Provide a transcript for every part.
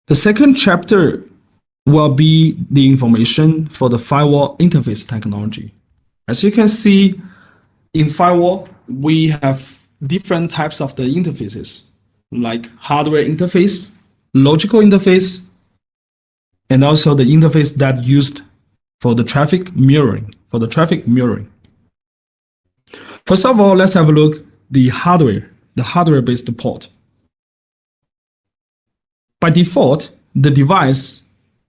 The second chapter will be the information for the firewall interface technology. As you can see, in firewall, we have different types of the interfaces, like hardware interface, logical interface, and also the interface that used for the traffic mirroring. First of all, let's have a look the hardware-based port. By default, the device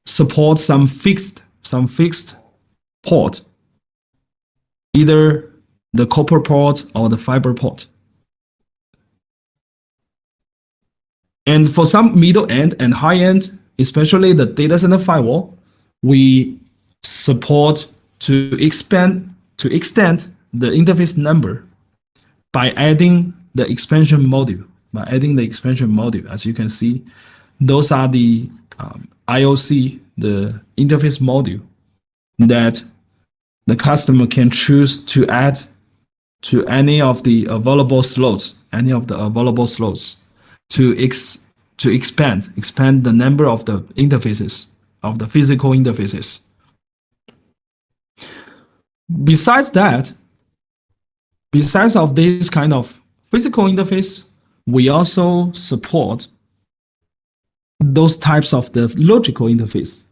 supports some fixed port, either the copper port or the fiber port. And for some middle end and high end, especially the data center firewall, we support to extend the interface number by adding the expansion module. As you can see, those are the IOC, the interface module that the customer can choose to add to any of the available slots, to expand the number of the interfaces, of the physical interfaces. Besides of this kind of physical interface, we also support those types of the logical interface,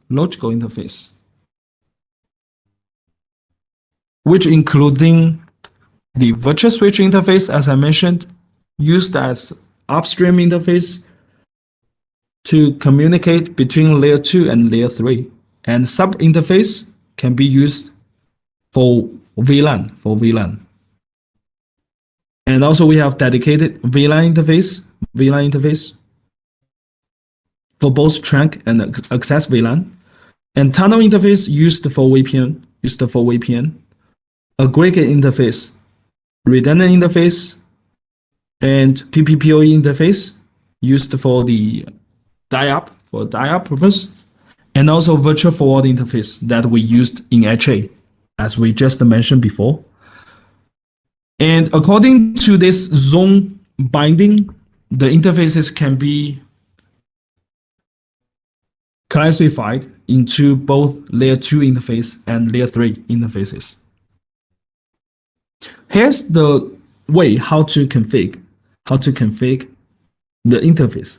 which including the virtual switch interface, as I mentioned, used as upstream interface to communicate between layer 2 and layer 3, and sub interface can be used for VLAN. And also we have dedicated VLAN interface for both trunk and access VLAN, and tunnel interface used for VPN, aggregate interface, redundant interface, and PPPoE interface used for the die-up purpose, and also virtual forward interface that we used in HA, as we just mentioned before. And according to this zone binding, the interfaces can be classified into both layer 2 interface and layer 3 interfaces. Here's the way how to configure the interface.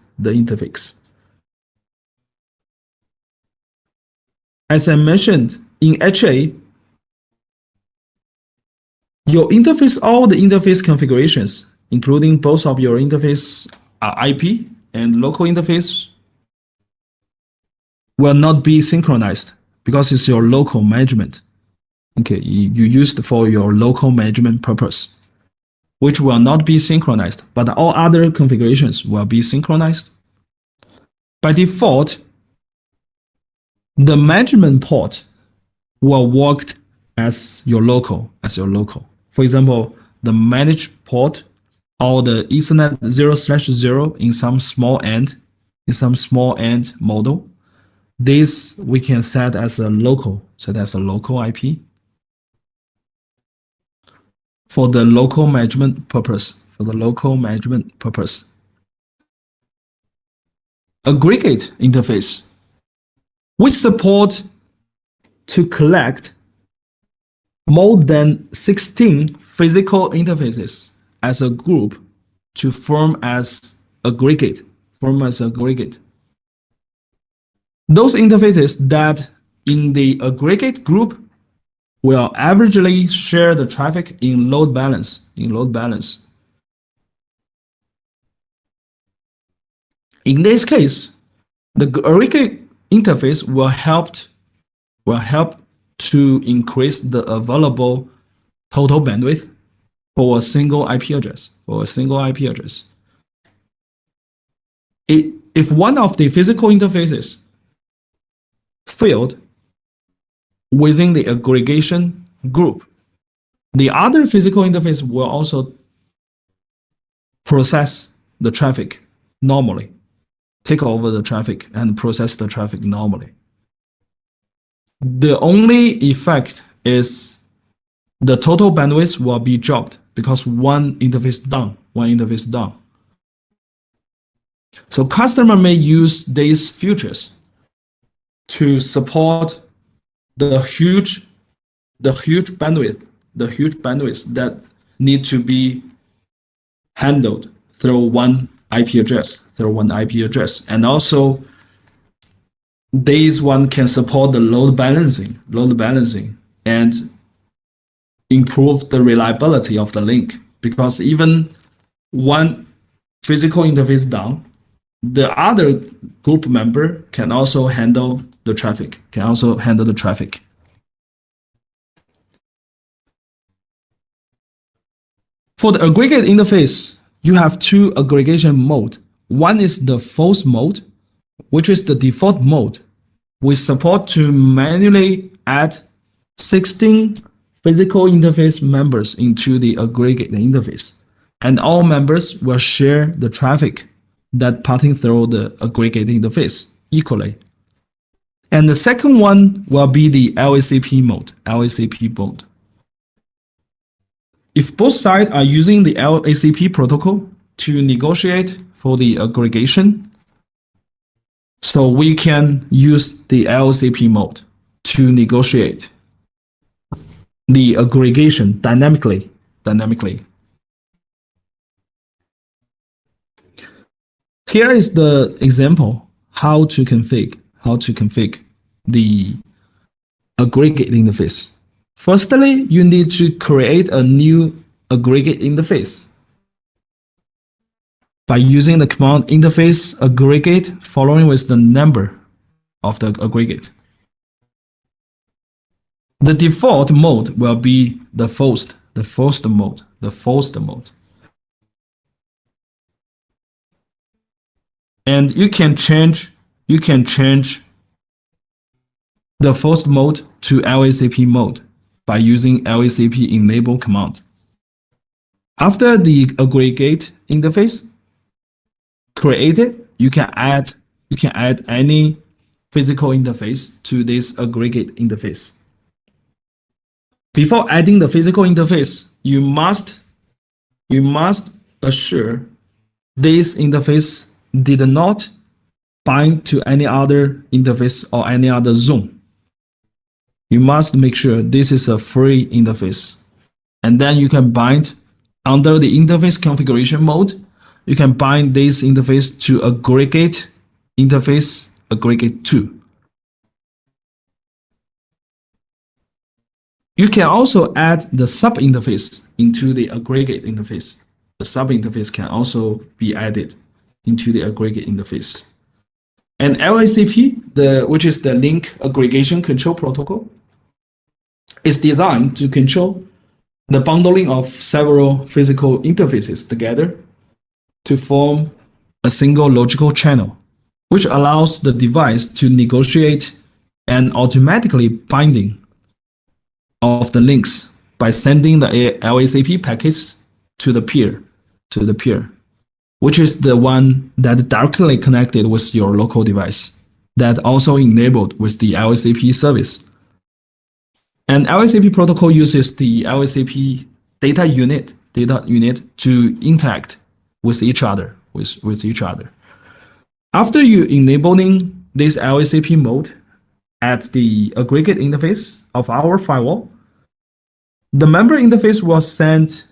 As I mentioned, in HA, all the interface configurations, including both of your interface IP and local interface, will not be synchronized because it's your local management. Okay, you used for your local management purpose, which will not be synchronized, but all other configurations will be synchronized. By default, the management port will work as your local. For example, the managed port or the Ethernet 0/0 in some small end model. This we can set as a local IP for the local management purpose. Aggregate interface. We support to collect more than 16 physical interfaces as a group to form as aggregate. Those interfaces that in the aggregate group will averagely share the traffic in load balance. In this case, the aggregate interface will help to increase the available total bandwidth for a single IP address. If one of the physical interfaces failed within the aggregation group, the other physical interface will also process the traffic normally, take over the traffic and process the traffic normally. The only effect is the total bandwidth will be dropped because one interface down. So customer may use these features to support the huge bandwidth that need to be handled through one IP address, and also this one can support the load balancing, and improve the reliability of the link, because even one physical interface down, the other group member can also handle the traffic. For the aggregate interface, you have two aggregation mode. One is the false mode, which is the default mode. We support to manually add 16 physical interface members into the aggregate interface, and all members will share the traffic that passing through the aggregate interface equally. And the second one will be the LACP mode. If both sides are using the LACP protocol to negotiate for the aggregation, so we can use the LACP mode to negotiate the aggregation dynamically. Here is the example how to config the aggregate interface. Firstly, you need to create a new aggregate interface by using the command interface aggregate following with the number of the aggregate. The default mode will be the forced mode. And you can change the forced mode to LACP mode by using LACP enable command. After the aggregate interface created, you can add any physical interface to this aggregate interface. Before adding the physical interface, you must assure this interface did not bind to any other interface or any other zone. You must make sure this is a free interface. And then you can bind under the interface configuration mode, you can bind this interface to aggregate interface aggregate 2. You can also add the sub-interface into the aggregate interface. The sub-interface can also be added into the aggregate interface. And LACP, which is the link aggregation control protocol, is designed to control the bundling of several physical interfaces together to form a single logical channel, which allows the device to negotiate an automatically binding of the links by sending the LACP packets to the peer, which is the one that directly connected with your local device, that also enabled with the LACP service. And LACP protocol uses the LACP data unit to interact with each other. After you enabling this LACP mode at the aggregate interface of our firewall, the member interface will send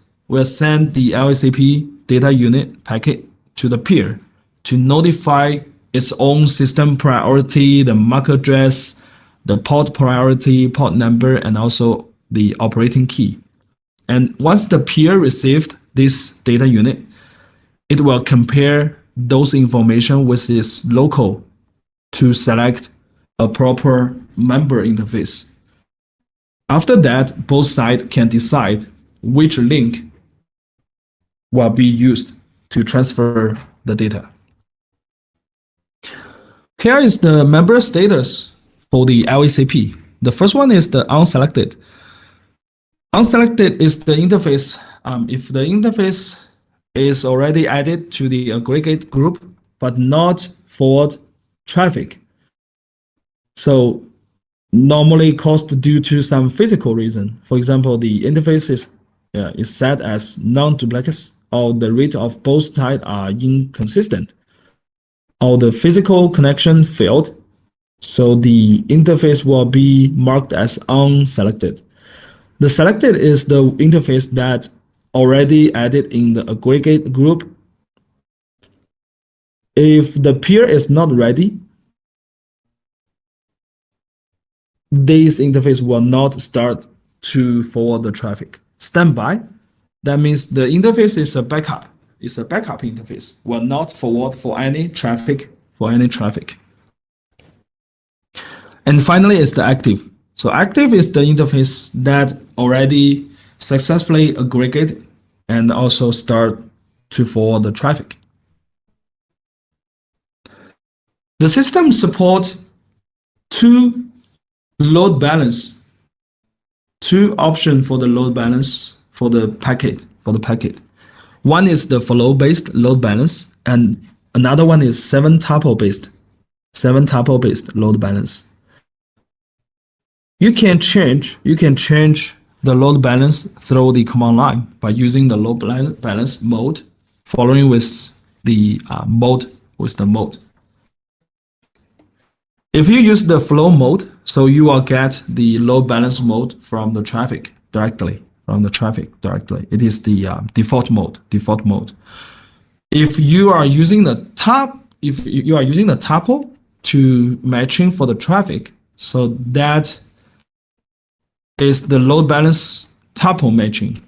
the LACP data unit packet to the peer to notify its own system priority, the MAC address, the port priority, port number, and also the operating key. And once the peer received this data unit, it will compare those information with its local to select a proper member interface. After that, both sides can decide which link will be used to transfer the data. Here is the member status for the LACP. The first one is the unselected. Unselected is the interface. If the interface is already added to the aggregate group, but not forward traffic. So normally caused due to some physical reason. For example, the interface is set as non-duplex, or the rate of both sides are inconsistent. or the physical connection failed, so the interface will be marked as unselected. The selected is the interface that already added in the aggregate group. If the peer is not ready, this interface will not start to forward the traffic. Standby, that means the interface is a backup. It's a backup interface, will not forward for any traffic. And finally, is the active. So active is the interface that already successfully aggregate and also start to forward the traffic. The system support two options for the load balance for the packet. One is the flow-based load balance, and another one is 7-tuple-based load balance. You can change the load balance through the command line by using the load balance mode, following with the mode. If you use the flow mode, so you will get the load balance mode from the traffic directly. It is the default mode. If you are using the tuple to matching for the traffic, so that is the load balance tuple matching.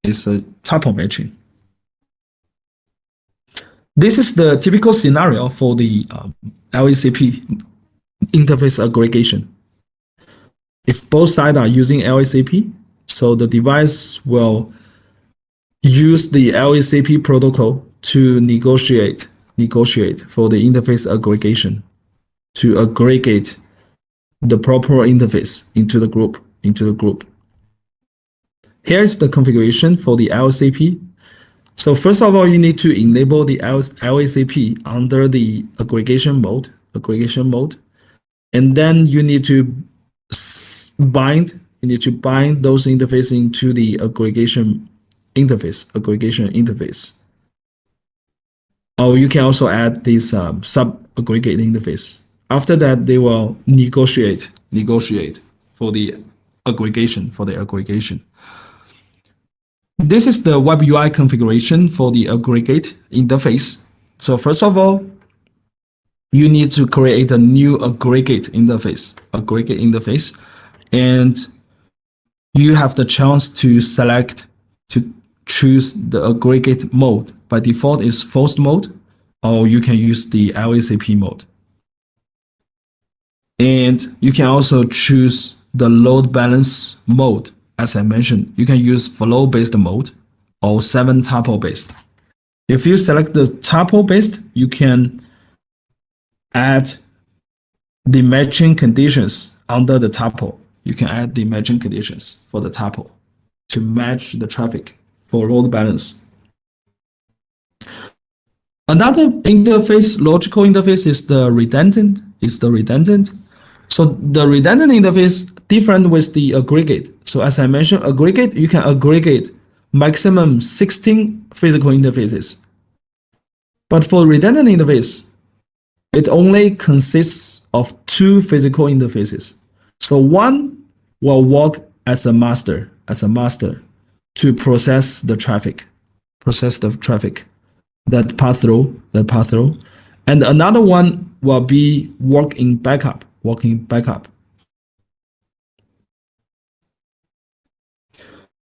It's a tuple matching. This is the typical scenario for the LACP interface aggregation. If both sides are using LACP, so the device will use the LACP protocol to negotiate for the interface aggregation, to aggregate the proper interface into the group. Here is the configuration for the LACP. So first of all, you need to enable the LACP under the aggregation mode, and then you need to bind those interfaces into the aggregation interface. Or you can also add this sub-aggregate interface. After that, they will negotiate for the aggregation. This is the web UI configuration for the aggregate interface. So first of all, you need to create a new aggregate interface, and you have the chance to choose the aggregate mode. By default, is forced mode, or you can use the LACP mode. And you can also choose the load balance mode. As I mentioned, you can use flow-based mode or 7-tuple-based. If you select the tuple-based, you can add the matching conditions under the tuple. You can add the matching conditions for the tuple to match the traffic for load balance. Another interface, logical interface, is the redundant. So the redundant interface different with the aggregate. So as I mentioned, aggregate, you can aggregate maximum 16 physical interfaces. But for redundant interface, it only consists of 2 physical interfaces. So one will work as a master to process the traffic that pass through, and another one will be working backup.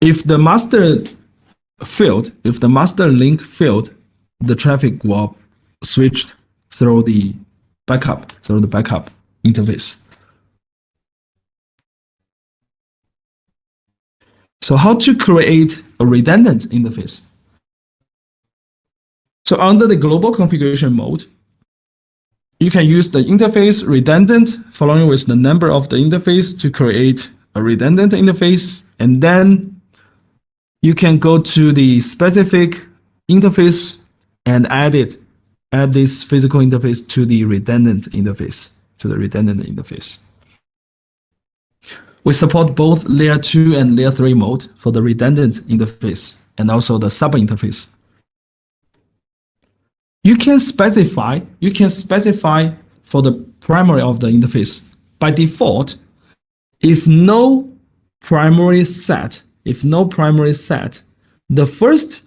If the master link failed, the traffic will switch through the backup interface. So how to create a redundant interface? So under the global configuration mode, you can use the interface redundant following with the number of the interface to create a redundant interface, and then you can go to the specific interface and add this physical interface to the redundant interface. We support both layer 2 and layer 3 mode for the redundant interface and also the sub interface. you can specify for the primary of the interface. By default, if no primary set, the first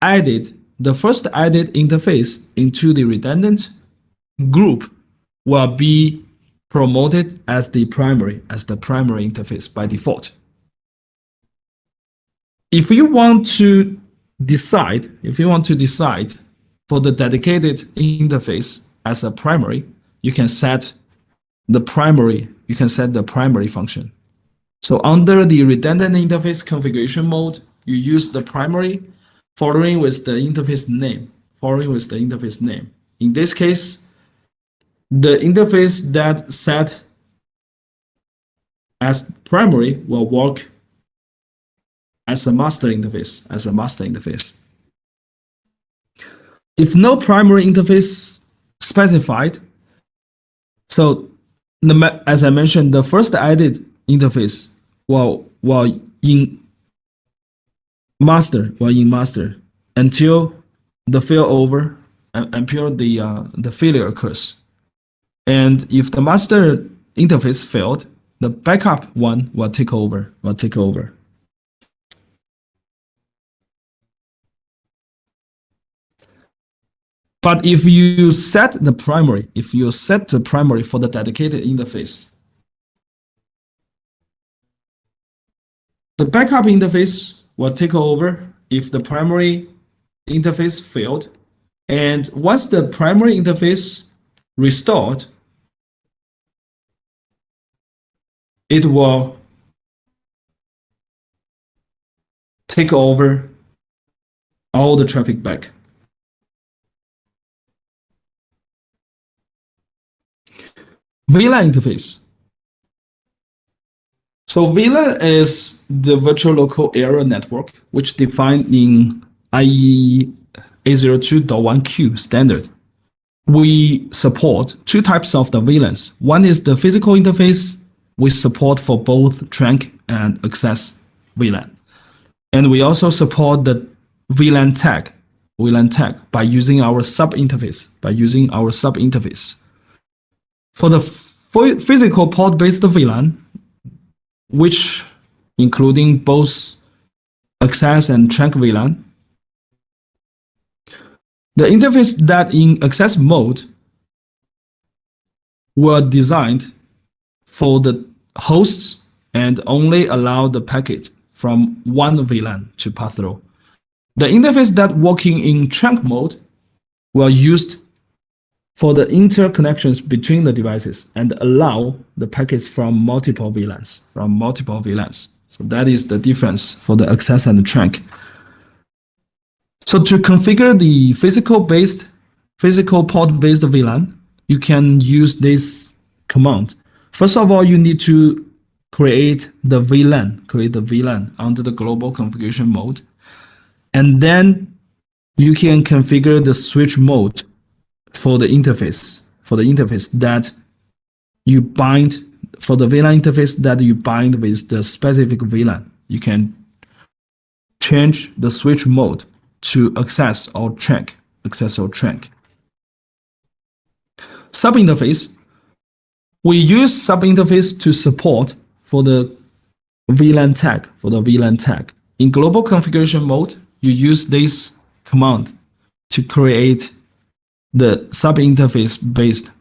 added interface into the redundant group will be promoted as the primary interface by default. If you want to decide for the dedicated interface as a primary, you can set the primary function. So under the redundant interface configuration mode, you use the primary following with the interface name. In this case, the interface that set as primary will work as a master interface. If no primary interface specified, so as I mentioned, the first added interface will in master until the failover, until the failure occurs. And if the master interface failed, the backup one will take over. But if you set the primary for the dedicated interface, the backup interface will take over if the primary interface failed. And once the primary interface restored, it will take over all the traffic back. VLAN interface. So VLAN is the virtual local area network, which defined in IEEE 802.1q standard. We support two types of the VLANs. One is the physical interface with support for both trunk and access VLAN. And we also support the VLAN tag by using our sub interface. For the physical port-based VLAN, which including both access and trunk VLAN, the interface that in access mode were designed for the hosts and only allow the packet from one VLAN to pass through. The interface that working in trunk mode were used for the interconnections between the devices and allow the packets from multiple VLANs. So that is the difference for the access and the trunk. So to configure the physical port-based VLAN, you can use this command. First of all, you need to create the VLAN under the global configuration mode, and then you can configure the switch mode for the interface that you bind, for the VLAN interface that you bind with the specific VLAN. You can change the switch mode to access or trunk. Sub interface. We use sub interface to support for the VLAN tag. In global configuration mode, you use this command to create the sub interface based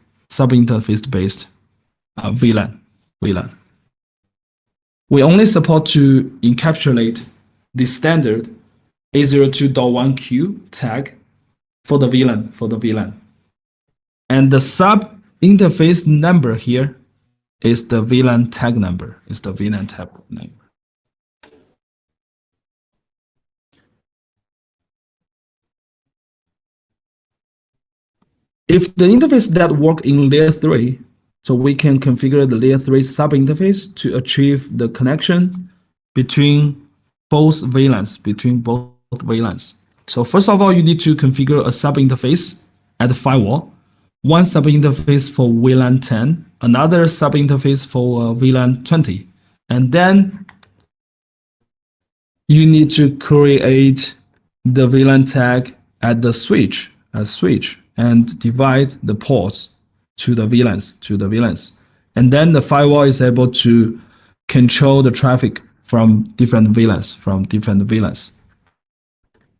VLAN. We only support to encapsulate the standard 802.1q tag for the VLAN. And the sub interface number here is the VLAN tag number. If the interface that work in layer 3, so we can configure the layer 3 sub interface to achieve the connection between both VLANs. So first of all, you need to configure a sub interface at the firewall. One sub interface for VLAN 10, another sub interface for VLAN 20. And then you need to create the VLAN tag at the switch and divide the ports to the VLANs. And then the firewall is able to control the traffic from different VLANs.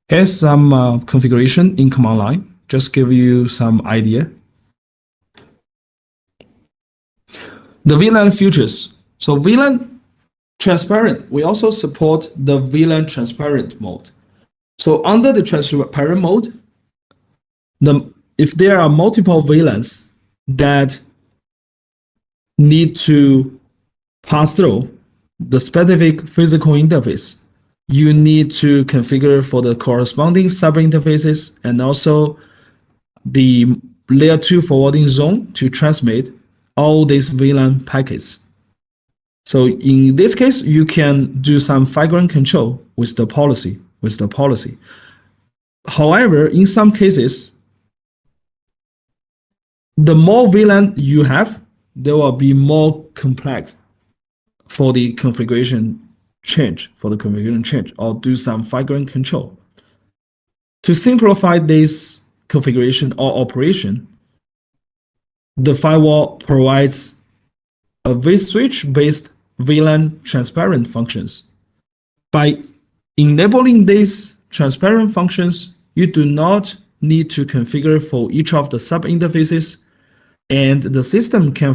Here's some configuration in command line. Just give you some idea. The VLAN features. So VLAN Transparent, we also support the Vlan Transparent mode. So under the transparent mode, if there are multiple VLANs that need to pass through the specific physical interface, you need to configure for the corresponding sub-interfaces and also the layer 2 forwarding zone to transmit all these VLAN packets. So in this case, you can do some fine-grained control with the policy. However, in some cases, the more VLAN you have, there will be more complex for the configuration change, or do some fine-grained control. To simplify this configuration or operation, the firewall provides a vSwitch based Vlan Transparent functions. By enabling these transparent functions, you do not need to configure for each of the sub-interfaces, and the system can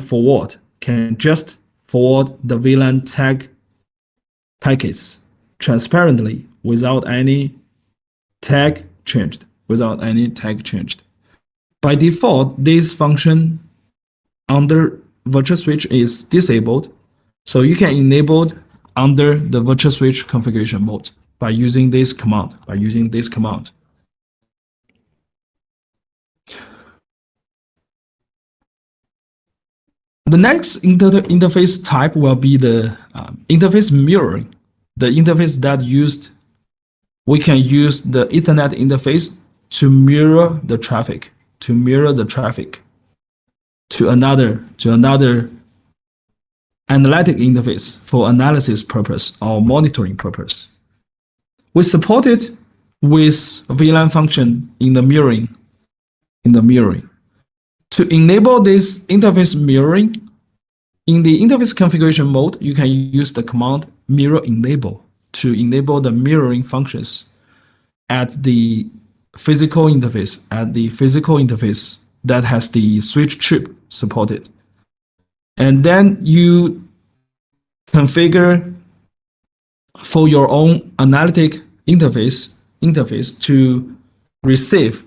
just forward the Vlan tag packets transparently without any tag changed. By default, this function under virtual switch is disabled, so you can enable under the virtual switch configuration mode by using this command. The next interface type will be the interface mirroring. The interface that we can use the Ethernet interface to mirror the traffic to another analytic interface for analysis purpose or monitoring purpose. We support it with VLAN function in the mirroring. To enable this interface mirroring, in the interface configuration mode, you can use the command mirror enable to enable the mirroring functions at the physical interface that has the switch chip supported. And then you configure for your own analytic interface to receive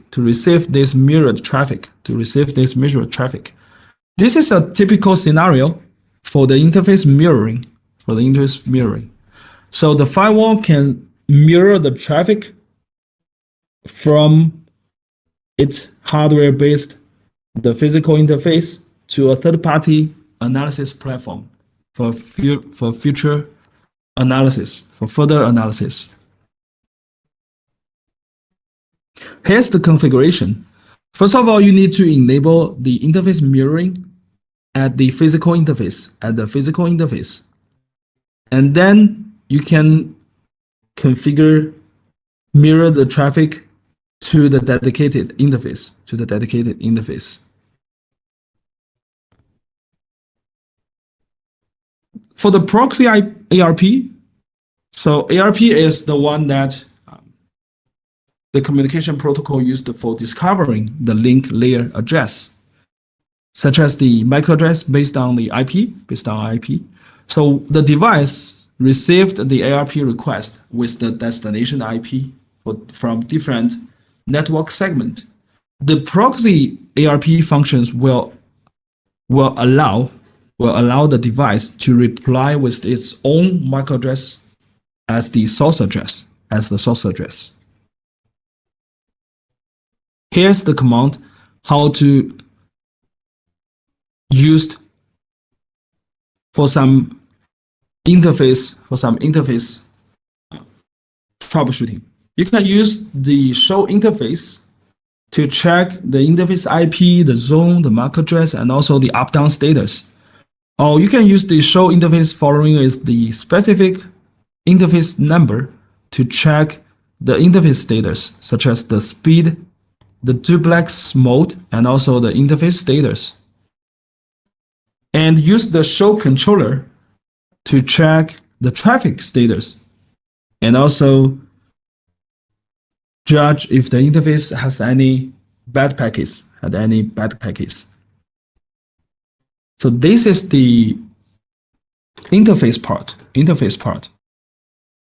this mirrored traffic. This is a typical scenario for the interface mirroring. So the firewall can mirror the traffic from its hardware-based the physical interface to a third-party analysis platform for further analysis. Here's the configuration. First of all, you need to enable the interface mirroring at the physical interface. And then you can configure mirror the traffic to the dedicated interface. For the proxy ARP, so ARP is the one that the communication protocol used for discovering the link layer address, such as the MAC address based on IP. So the device received the ARP request with the destination IP from different network segment. The proxy ARP functions will allow the device to reply with its own MAC address as the source address. Here's the command how to use for some interface troubleshooting. You can use the show interface to check the interface IP, the zone, the MAC address, and also the up-down status. Or you can use the show interface following is the specific interface number to check the interface status, such as the speed the duplex mode and also the interface status. And use the show controller to check the traffic status and also judge if the interface has any bad packets, So this is the interface part.